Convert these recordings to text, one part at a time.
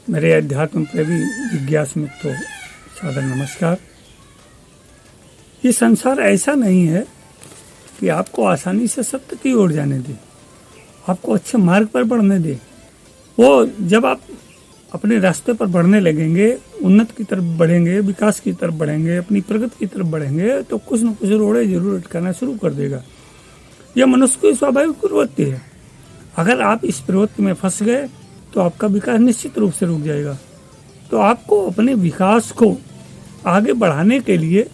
मेरे अध्यात्म प्रेमी जिज्ञास मित्रों, सादर नमस्कार। ये संसार ऐसा नहीं है कि आपको आसानी से सत्य की ओर जाने दे, आपको अच्छे मार्ग पर बढ़ने दे। वो जब आप अपने रास्ते पर बढ़ने लगेंगे, उन्नत की तरफ बढ़ेंगे, विकास की तरफ बढ़ेंगे, अपनी प्रगति की तरफ बढ़ेंगे, तो कुछ न कुछ रोड़े जरूर अटकाना शुरू कर देगा। यह मनुष्य की स्वाभाविक प्रवृत्ति है। अगर आप इस प्रवृत्ति में फंस गए तो आपका विकास निश्चित रूप से रुक जाएगा। तो आपको अपने विकास को आगे बढ़ाने के लिए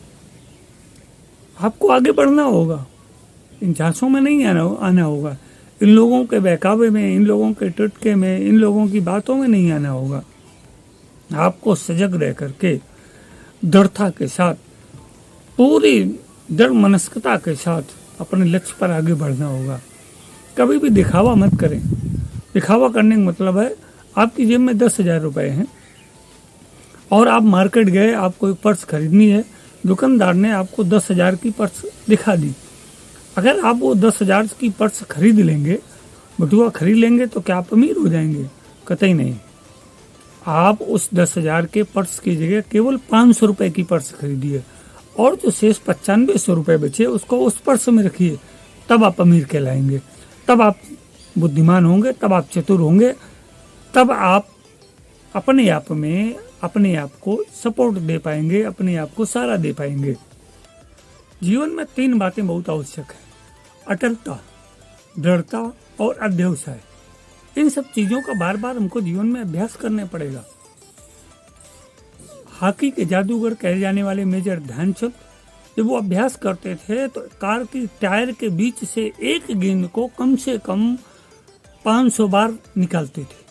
आपको आगे बढ़ना होगा। इन झांसों में नहीं आना होगा, इन लोगों के बहकावे में, इन लोगों के टुटके में, इन लोगों की बातों में नहीं आना होगा। आपको सजग रह करके दृढ़ता के साथ, पूरी दृढ़ मनस्कता के साथ अपने लक्ष्य पर आगे बढ़ना होगा। कभी भी दिखावा मत करें। दिखावा करने का मतलब है आपकी जेब में 10,000 रुपए हैं और आप मार्केट गए, आपको एक पर्स खरीदनी है, दुकानदार ने आपको 10,000 की पर्स दिखा दी। अगर आप वो 10,000 की पर्स खरीद लेंगे, बटुआ खरीद लेंगे, तो क्या आप अमीर हो जाएंगे? कतई नहीं। आप उस 10,000 के पर्स की जगह केवल 500 रुपए की पर्स खरीदिए और जो शेष 9500 रुपए बचे उसको उस पर्स में रखिए। तब आप अमीर कहलाएंगे, तब आप बुद्धिमान होंगे, तब आप चतुर होंगे, तब आप अपने आप में अपने आप को सपोर्ट दे पाएंगे, अपने आप को सहारा दे पाएंगे। जीवन में 3 बातें बहुत आवश्यक है: अटलता, दृढ़ता और अध्यवसाय। इन सब चीजों का बार बार हमको जीवन में अभ्यास करना पड़ेगा। हॉकी के जादूगर कहे जाने वाले मेजर ध्यानचंद जब वो अभ्यास करते थे तो कार की टायर के बीच से एक गेंद को कम से कम 500 बार निकालते थे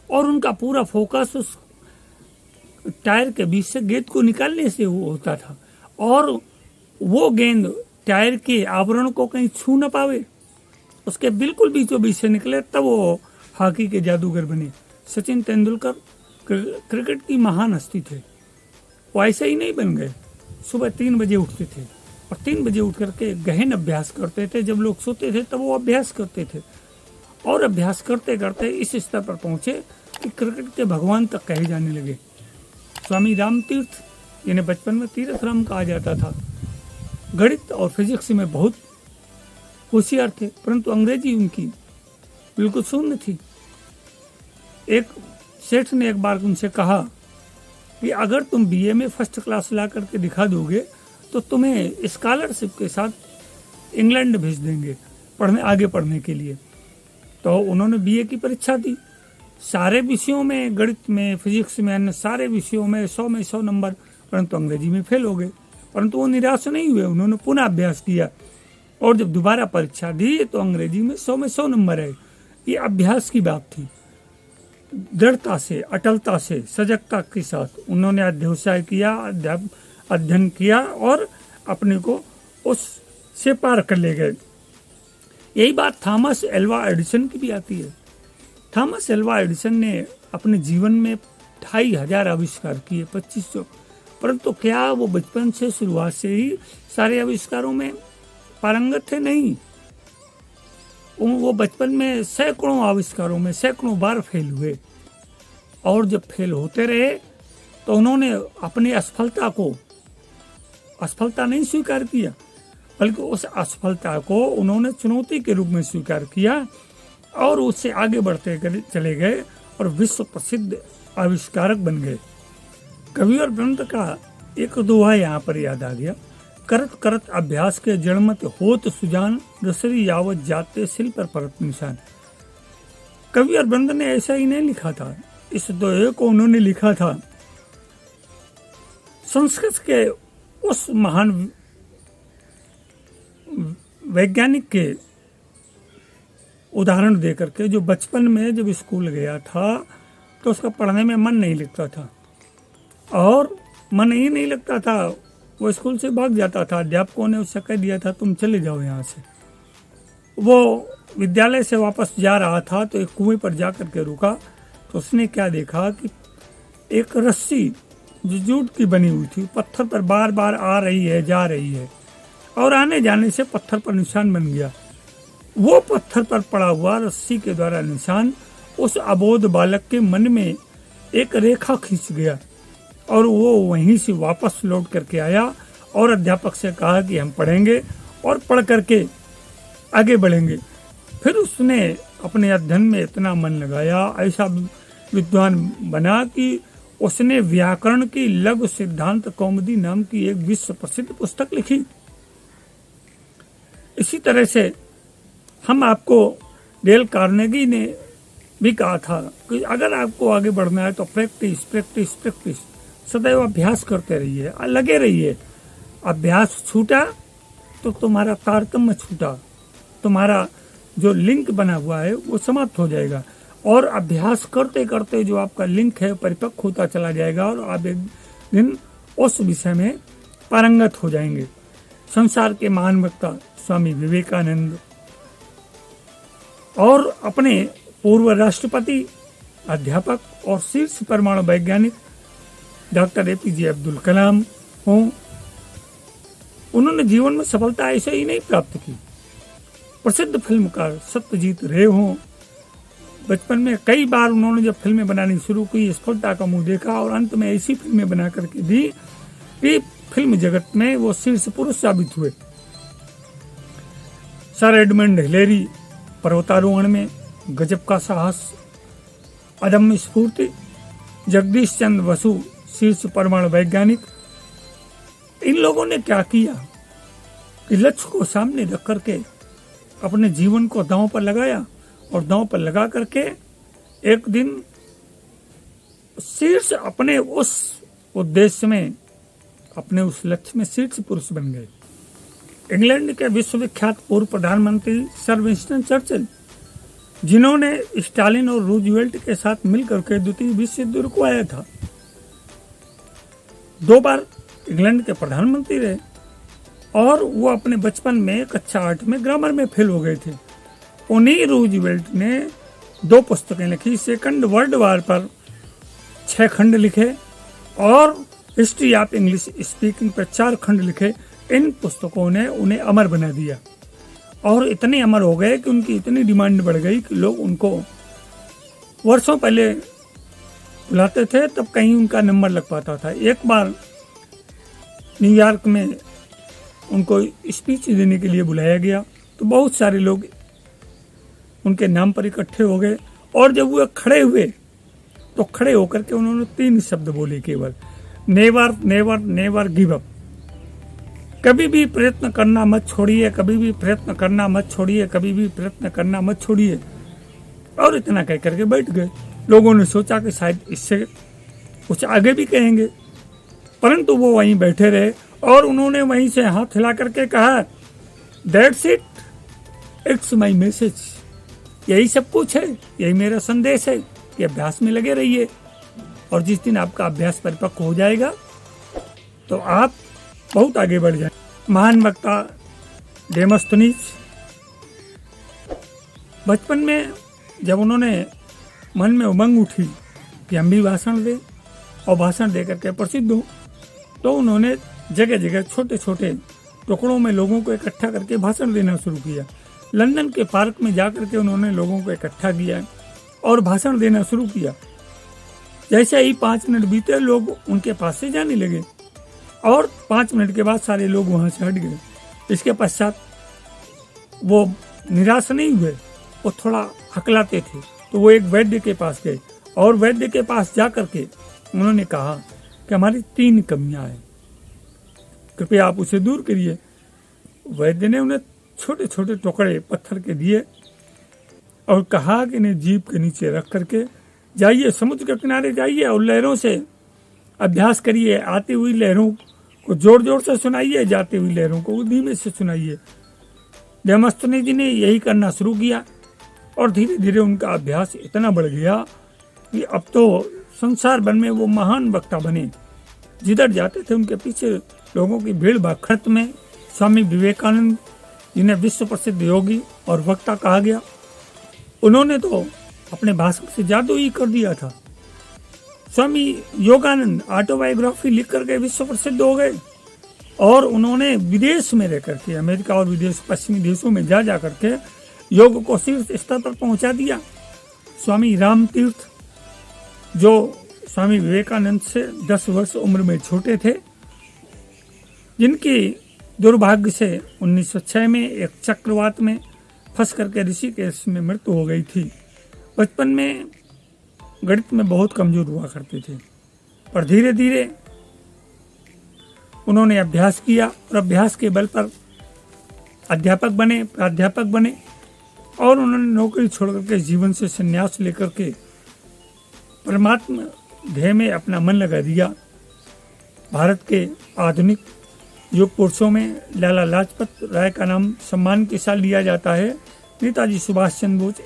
और उनका पूरा फोकस उस टायर के बीच से गेंद को निकालने से होता था और वो गेंद टायर के आवरण को कहीं छू न पावे, उसके बिल्कुल बीचों बीच से निकले, तब वो हॉकी के जादूगर बने। सचिन तेंदुलकर क्रिकेट की महान हस्ती थे। वो ऐसे ही नहीं बन गए। सुबह 3 बजे उठते थे और 3 बजे उठ करके गहन अभ्यास करते थे। जब लोग सोते थे तब वो अभ्यास करते थे और अभ्यास करते करते इस स्तर पर पहुंचे कि क्रिकेट के भगवान तक कहे जाने लगे। स्वामी रामतीर्थ, जिन्हें बचपन में तीर्थ राम कहा जाता था, गणित और फिजिक्स में बहुत होशियार थे, परंतु अंग्रेजी उनकी बिल्कुल शून्य थी। एक सेठ ने एक बार उनसे कहा कि अगर तुम बीए में फर्स्ट क्लास ला करके दिखा दोगे तो तुम्हें स्कॉलरशिप के साथ इंग्लैंड भेज देंगे आगे पढ़ने के लिए। तो उन्होंने बीए की परीक्षा दी। सारे विषयों में, गणित में, फिजिक्स में, अन्य सारे विषयों में 100 में 100 नंबर, परंतु अंग्रेजी में फेल हो गए। परंतु वो निराश नहीं हुए, उन्होंने पुनः अभ्यास किया और जब दोबारा परीक्षा दी तो अंग्रेजी में 100 में 100 नंबर आए। ये अभ्यास की बात थी। दृढ़ता से, अटलता से, सजगता के साथ उन्होंने अध्यवसाय किया, अध्ययन किया और अपने को उससे पार कर ले गए। यही बात थॉमस एल्वा एडिसन की भी आती है। थॉमस एल्वा एडिसन ने अपने जीवन में 2500 आविष्कार किए, 2500, परंतु क्या वो बचपन से, शुरुआत से ही सारे आविष्कारों में पारंगत थे? नहीं। वो बचपन में सैकड़ों आविष्कारों में सैकड़ों बार फेल हुए और जब फेल होते रहे तो उन्होंने अपनी असफलता नहीं स्वीकार किया, बल्कि उस असफलता को उन्होंने चुनौती के रूप में स्वीकार किया और उससे आगे बढ़ते चले गए और विश्व प्रसिद्ध आविष्कारक बन गए। कबीर वृंद का एक दोहा यहाँ पर याद आ गया: करत करत अभ्यास के जड़मत होत सुजान, रसरी यावत जाते सिल पर परत निशान। कबीर वृंद ने ऐसा ही नहीं लिखा था, इस दोहे को उन्होंने लिखा था संस्कृत के उस महान वैज्ञानिक के उदाहरण देकर के, जो बचपन में जब स्कूल गया था तो उसका पढ़ने में मन नहीं लगता था और मन ही नहीं लगता था, वो स्कूल से भाग जाता था। अध्यापकों ने उससे कह दिया था तुम चले जाओ यहाँ से। वो विद्यालय से वापस जा रहा था तो एक कुएं पर जाकर के रुका तो उसने क्या देखा कि एक रस्सी जो जूट की बनी हुई थी पत्थर पर बार बार आ रही है, जा रही है और आने जाने से पत्थर पर निशान बन गया। वो पत्थर पर पड़ा हुआ रस्सी के द्वारा निशान उस अबोध बालक के मन में एक रेखा खींच गया और वो वहीं से वापस लौट करके आया और अध्यापक से कहा कि हम पढ़ेंगे और पढ़ करके आगे बढ़ेंगे। फिर उसने अपने अध्ययन में इतना मन लगाया, ऐसा विद्वान बना कि उसने व्याकरण की लघु सिद्धांत कौमुदी नाम की एक विश्व प्रसिद्ध पुस्तक लिखी। इसी तरह से हम आपको डेल कार्नेगी ने भी कहा था कि अगर आपको आगे बढ़ना है तो प्रैक्टिस प्रैक्टिस प्रैक्टिस, सदैव अभ्यास करते रहिए, लगे रहिए। अभ्यास छूटा तो तुम्हारा तारतम्य छूटा, तुम्हारा जो लिंक बना हुआ है वो समाप्त हो जाएगा और अभ्यास करते करते जो आपका लिंक है परिपक्व होता चला जाएगा और आप एक दिन उस विषय में पारंगत हो जाएंगे। संसार के महान वक्ता स्वामी विवेकानंद और अपने पूर्व राष्ट्रपति, अध्यापक और शीर्ष परमाणु वैज्ञानिक डॉक्टर एपीजे अब्दुल कलाम हों, उन्होंने जीवन में सफलता ऐसे ही नहीं प्राप्त की। प्रसिद्ध फिल्मकार सत्यजीत रे हों, बचपन में कई बार उन्होंने जब फिल्में बनानी शुरू की सफलता का मुंह देखा और अंत में ऐसी फिल्में बना करके दी कि फिल्म जगत में वो शीर्ष पुरुष साबित हुए। सर एडमंड हिलेरी पर्वतारोहण में गजब का साहस, अदम्य स्फूर्ति, जगदीश चंद्र बसु शीर्ष परमाणु वैज्ञानिक, इन लोगों ने क्या किया कि लक्ष्य को सामने रख करके अपने जीवन को दांव पर लगाया और दांव पर लगा करके एक दिन शीर्ष अपने उस उद्देश्य में, अपने उस लक्ष्य में शीर्ष पुरुष बन गए। इंग्लैंड के विश्वविख्यात पूर्व प्रधानमंत्री सर विंस्टन चर्चिल, जिन्होंने स्टालिन और रूजवेल्ट के साथ मिलकर के द्वितीय विश्व युद्ध रुकवाया था, 2 बार इंग्लैंड के प्रधानमंत्री रहे और वो अपने बचपन में कक्षा 8 में ग्रामर में फेल हो गए थे। उन्हीं रूजवेल्ट ने 2 पुस्तकें लिखी, सेकंड वर्ल्ड वॉर पर 6 खंड लिखे और हिस्ट्री ऑफ इंग्लिश स्पीकिंग पर 4 खंड लिखे। इन पुस्तकों ने उन्हें अमर बना दिया और इतने अमर हो गए कि उनकी इतनी डिमांड बढ़ गई कि लोग उनको वर्षों पहले बुलाते थे, तब कहीं उनका नंबर लग पाता था। एक बार न्यूयॉर्क में उनको स्पीच देने के लिए बुलाया गया तो बहुत सारे लोग उनके नाम पर इकट्ठे हो गए और जब वो खड़े हुए तो खड़े होकर के उन्होंने 3 शब्द बोले केवल, never never never give up. कभी भी प्रयत्न करना मत छोड़िए, कभी भी प्रयत्न करना मत छोड़िए, कभी भी प्रयत्न करना मत छोड़िए। और इतना कह करके बैठ गए। लोगों ने सोचा कि शायद इससे कुछ आगे भी कहेंगे, परंतु वो वहीं बैठे रहे और उन्होंने वहीं से हाथ हिला करके कहा, that's it, it's my message. यही सब कुछ है, यही मेरा संदेश है कि अभ्यास में लगे रहिए और जिस दिन आपका अभ्यास परिपक्व हो जाएगा तो आप बहुत आगे बढ़ जाए। महान वक्ता डेमोस्थेनीज, बचपन में जब उन्होंने मन में उमंग उठी कि हम भी भाषण दें और भाषण दे करके प्रसिद्ध हो, तो उन्होंने जगह जगह छोटे छोटे टुकड़ों में लोगों को इकट्ठा करके भाषण देना शुरू किया। लंदन के पार्क में जाकर के उन्होंने लोगों को इकट्ठा किया और भाषण देना शुरू किया। जैसे ही 5 मिनट बीते, लोग उनके पास से जाने लगे और 5 मिनट के बाद सारे लोग वहां से हट गए। इसके पश्चात वो निराश नहीं हुए, वो थोड़ा हकलाते थे, तो वो एक वैद्य के पास गए और वैद्य के पास जाकर के उन्होंने कहा कि हमारी 3 कमियां हैं, कृपया आप उसे दूर करिए। वैद्य ने उन्हें छोटे छोटे टुकड़े पत्थर के दिए और कहा कि इन्हें जीभ के नीचे रख करके जाइए, समुद्र के किनारे जाइए और लहरों से अभ्यास करिए। आती हुई लहरों को जोर जोर से सुनाइए, जाती हुई लहरों को धीमे से सुनाइए। डेमोस्थेनीज ने यही करना शुरू किया और धीरे धीरे उनका अभ्यास इतना बढ़ गया कि अब तो संसार भर में वो महान वक्ता बने। जिधर जाते थे उनके पीछे लोगों की भीड़ भाड़। खत में स्वामी विवेकानंद, जिन्हें विश्व प्रसिद्ध योगी और वक्ता कहा गया, उन्होंने तो अपने भाषण से जादू ही कर दिया था। स्वामी योगानंद ऑटोबायोग्राफी लिख करके विश्व प्रसिद्ध हो गए और उन्होंने विदेश में रह करके, अमेरिका और विदेश पश्चिमी देशों में जा करके योग को शीर्ष स्तर पर पहुंचा दिया। स्वामी राम तीर्थ, जो स्वामी विवेकानंद से 10 वर्ष उम्र में छोटे थे, जिनकी दुर्भाग्य से 1906 में एक चक्रवात में फंस करके ऋषिकेश में मृत्यु हो गई थी। बचपन में गणित में बहुत कमजोर हुआ करते थे, पर धीरे धीरे उन्होंने अभ्यास किया और अभ्यास के बल पर अध्यापक बने, प्राध्यापक बने और उन्होंने नौकरी छोड़ करके जीवन से संन्यास लेकर के परमात्मा ध्येय में अपना मन लगा दिया। भारत के आधुनिक युग पुरुषों में लाला लाजपत राय का नाम सम्मान के साथ लिया जाता है। नेताजी सुभाष चंद्र बोस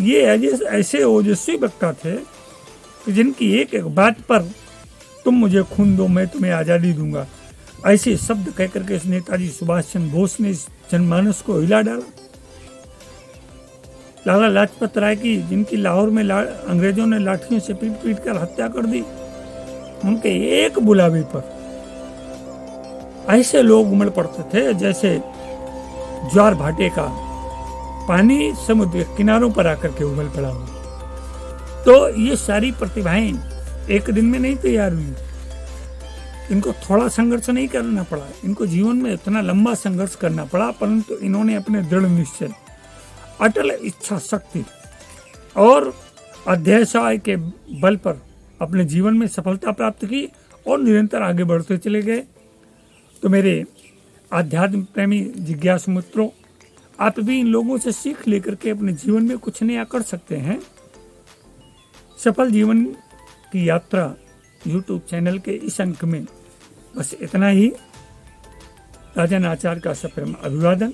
ये ऐसे ओजस्वी वक्ता थे कि जिनकी एक एक बात पर तुम मुझे खून दो मैं तुम्हें आज़ादी दूंगा, ऐसे शब्द कहकर के नेताजी सुभाष चंद्र बोस ने जनमानस को हिला डाला। लाला लाजपत राय की, जिनकी लाहौर में अंग्रेजों ने लाठियों से पीट पीट कर हत्या कर दी, उनके एक बुलावे पर ऐसे लोग उमड़ पड़ते थे जैसे ज्वार भाटे का पानी समुद्र के किनारों पर आकर के उबल पड़ा हो। तो ये सारी प्रतिभाएं एक दिन में नहीं तैयार हुई, इनको थोड़ा संघर्ष नहीं करना पड़ा, इनको जीवन में इतना लंबा संघर्ष करना पड़ा, परंतु इन्होंने अपने दृढ़ निश्चय, अटल इच्छा शक्ति और अध्यवसाय के बल पर अपने जीवन में सफलता प्राप्त की और निरंतर आगे बढ़ते चले गए। तो मेरे आध्यात्म प्रेमी जिज्ञासु मित्रों, आप भी इन लोगों से सीख लेकर के अपने जीवन में कुछ नया कर सकते हैं। सफल जीवन की यात्रा YouTube चैनल के इस अंक में बस इतना ही। राजन आचार्य का सप्रेम अभिवादन।